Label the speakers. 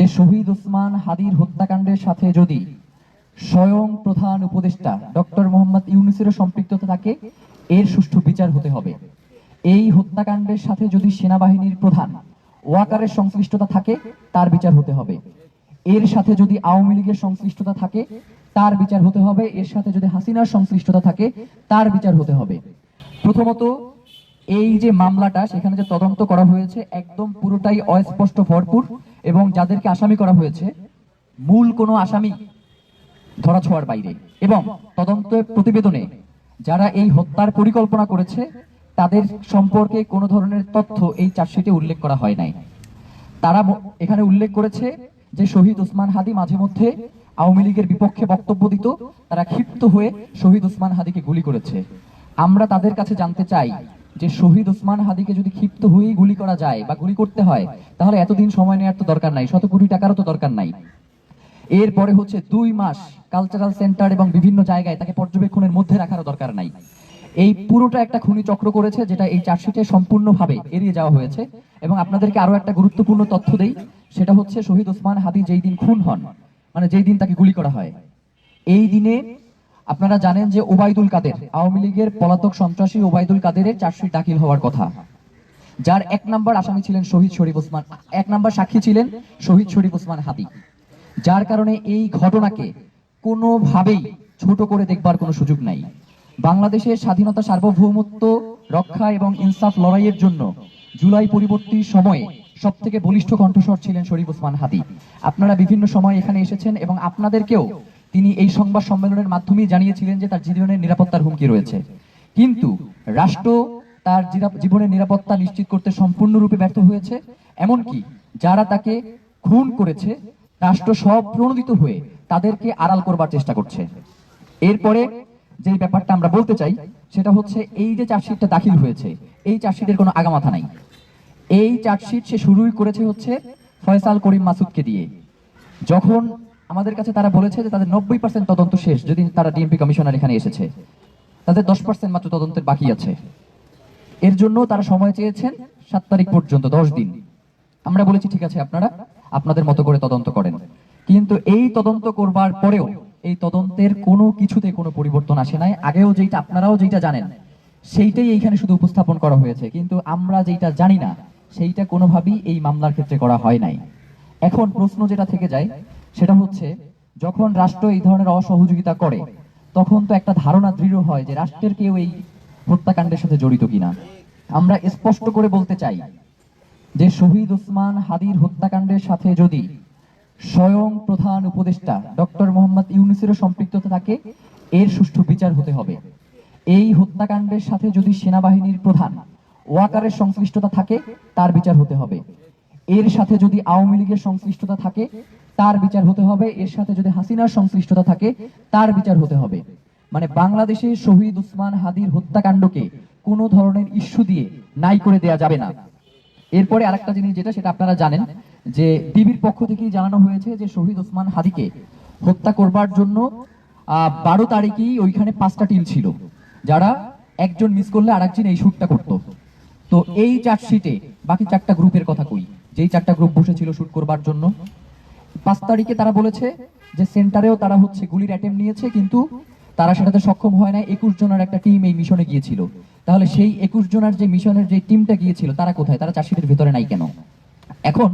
Speaker 1: যে শহীদ ওসমান হাদির হত্যাকাণ্ডের সাথে যদি স্বয়ং প্রধান উপদেষ্টা ডক্টর মোহাম্মদ ইউনূসের সম্পৃক্ততা থাকে, এর সুষ্ঠু বিচার হতে হবে। এই হত্যাকাণ্ডের সাথে যদি সেনাবাহিনীর প্রধান ওয়াকারের সংশ্লিষ্টতা থাকে, তার বিচার হতে হবে। এর সাথে যদি আওয়ামী লীগের সংশ্লিষ্টতা থাকে, তার বিচার হতে হবে। এর সাথে যদি হাসিনার সংশ্লিষ্টতা থাকে, তার বিচার হতে হবে। প্রথমত, এই যে মামলাটা, সেখানে যে তদন্ত করা হয়েছে একদম পুরোটাই অস্পষ্ট, ভরপুর, এবং যাদেরকে আসামি করা হয়েছে মূল কোনো আসামি ধরাছোঁয়ার বাইরে। এবং তদন্ত প্রতিবেদনে যারা এই হত্যার পরিকল্পনা করেছে তাদের সম্পর্কে কোনো ধরনের তথ্য এই চার্জশিটে উল্লেখ করা হয় নাই। তারা এখানে উল্লেখ করেছে যে শহীদ ওসমান হাদি মাঝে মধ্যে আওয়ামী লীগের বিপক্ষে বক্তব্য দিত, তারা ক্ষিপ্ত হয়ে শহীদ ওসমান হাদিকে গুলি করেছে। আমরা তাদের কাছে জানতে চাই যে শহীদ ওসমান হাদিকে যদি ক্ষিপ্ত হয়েই গুলি করা যায় বা গুলি করতে হয়, তাহলে এতদিন সময় নেওয়ার তো দরকার নাই, শত কোটি টাকারও তো দরকার নাই। এরপরে হচ্ছে 2 মাস কালচারাল সেন্টার এবং বিভিন্ন জায়গায় তাকে পর্যবেক্ষণের মধ্যে রাখারও দরকার নাই। এই পুরোটা একটা খুনি চক্র করেছে, যেটা এই চার্জশিটে সম্পূর্ণভাবে এড়িয়ে যাওয়া হয়েছে। এবং আপনাদেরকে আরো একটা গুরুত্বপূর্ণ তথ্য দেই, সেটা হচ্ছে শহীদ ওসমান হাদি যেই দিন খুন হন, মানে যেই দিন তাকে গুলি করা হয়, এই দিনে আপনারা জানেন যে ওবায়দুল কাদের, আওয়ামী লীগের পলাতক সন্ত্রাসী ওবায়দুল কাদেরের চার্জশিট দাখিল হওয়ার কথা, যার 1 নম্বর আসামি ছিলেন শহীদ শরীফ ওসমান, 1 নম্বর সাক্ষী ছিলেন শহীদ শরীফ ওসমান হাদি। যার কারণে এই ঘটনাকে কোনোভাবেই ছোট করে দেখবার কোনো সুযোগ নাই। বাংলাদেশের স্বাধীনতা, সার্বভৌমত্ব রক্ষা এবং ইনসাফ লড়াইয়ের জন্য জুলাই পরবর্তী সময়ে সবথেকে বলিষ্ঠ কণ্ঠস্বর ছিলেন শরীফ ওসমান হাদি। আপনারা বিভিন্ন সময় এখানে এসেছেন এবং আপনাদেরকেও তিনি এই সংবাদ সম্মেলনের মাধ্যমে জানিয়েছিলেন যে তার জীবনের নিরাপত্তার হুমকি রয়েছে। কিন্তু রাষ্ট্র তার জীবনের নিরাপত্তা নিশ্চিত করতে সম্পূর্ণরূপে ব্যর্থ হয়েছে। এমনকি যারা তাকে খুন করেছে, রাষ্ট্র সব প্রণোদিত হয়ে তাদেরকে আড়াল করবার চেষ্টা করছে। এরপরে যে ব্যাপারটা আমরা বলতে চাই সেটা হচ্ছে, এই যে চার্জশিটটা দাখিল হয়েছে, এই চার্জশিটের কোনো আগামাথা নাই। এই চার্জশিট সে শুরুই করেছে হচ্ছে ফয়সাল করিম মাসুদকে দিয়ে। যখন আমাদের কাছে তারা বলেছে যে তাদের 90% তদন্ত শেষ, যদি তারা ডিএমপি কমিশনার এখানে এসেছে, তাদের 10% মাত্র তদন্তের বাকি আছে। এর জন্য তারা সময় চেয়েছেন 7 তারিখ পর্যন্ত, 10 দিন। আমরা বলেছি ঠিক আছে, আপনারা আপনাদের মতো করে তদন্ত করেন। কিন্তু এই তদন্ত করবার পরেও এই তদন্তের কোনো কিছুতে কোনো পরিবর্তন আসে নাই। আগেও যেটা আপনারাও যেটা জানেন সেইটাই এইখানে শুধু উপস্থাপন করা হয়েছে, কিন্তু আমরা যেটা জানি না সেইটা কোনোভাবেই এই মামলার ক্ষেত্রে করা হয় নাই। এখন প্রশ্ন যেটা থেকে যায় সেটা হচ্ছে, যখন রাষ্ট্র এই ধরনের অসহযোগিতা করে তখন তো একটা ধারণা দৃঢ় হয় যে রাষ্ট্রের কেউ এই হত্যাকাণ্ডের সাথে জড়িত কিনা। আমরা স্পষ্ট করে বলতে চাই যে শহীদ ওসমান হাদির হত্যাকাণ্ডের সাথে যদি স্বয়ং প্রধান উপদেষ্টা ডক্টর মোহাম্মদ ইউনূসের সম্পৃক্ততা থাকে, এর সুষ্ঠু বিচার হতে হবে। এই হত্যাকাণ্ডের সাথে যদি সেনাবাহিনীর প্রধান ওয়াকারের সংশ্লিষ্টতা থাকে, তার বিচার হতে হবে। এর সাথে যদি আওয়ামী লীগের সংশ্লিষ্টতা থাকে, তার বিচার হতে হবে। এর সাথে যদি হাসিনার সংশ্লিষ্টতা থাকে, তার বিচার হতে হবে। মানে বাংলাদেশে শহীদ ওসমান হাদির হত্যাকাণ্ডকে কোনো ধরনের ইস্যু দিয়ে নাই করে দেয়া যাবে না। এরপরে আরেকটা জিনিস যেটা, সেটা আপনারা জানেন যে ডিবির পক্ষ থেকেই জানানো হয়েছে যে শহীদ ওসমান হাদিকে হত্যা করবার জন্য 12 তারিখেই ওইখানে 5টা টিম ছিল, যারা একজন মিস করলে আরেকজন এই শুটটা করতো। তো এই চার্জশিটে বাকি 4টা গ্রুপের কথা কই, যেই 4টা গ্রুপ বসেছিল শুট করবার জন্য। 5 তারিখে তারা বলেছে যে সেন্টারেও তারা হচ্ছে গুলির অ্যাটেম্প নিয়েছে, কিন্তু তারা সেটাতে সক্ষম হয় না। 21 জনের একটা টিম এই মিশনে গিয়েছিল। তাহলে সেই 21 জনের যে মিশনের যে টিমটা গিয়েছিল তারা কোথায়? তারা চার্জশিটের ভিতরে নাই কেন? এখন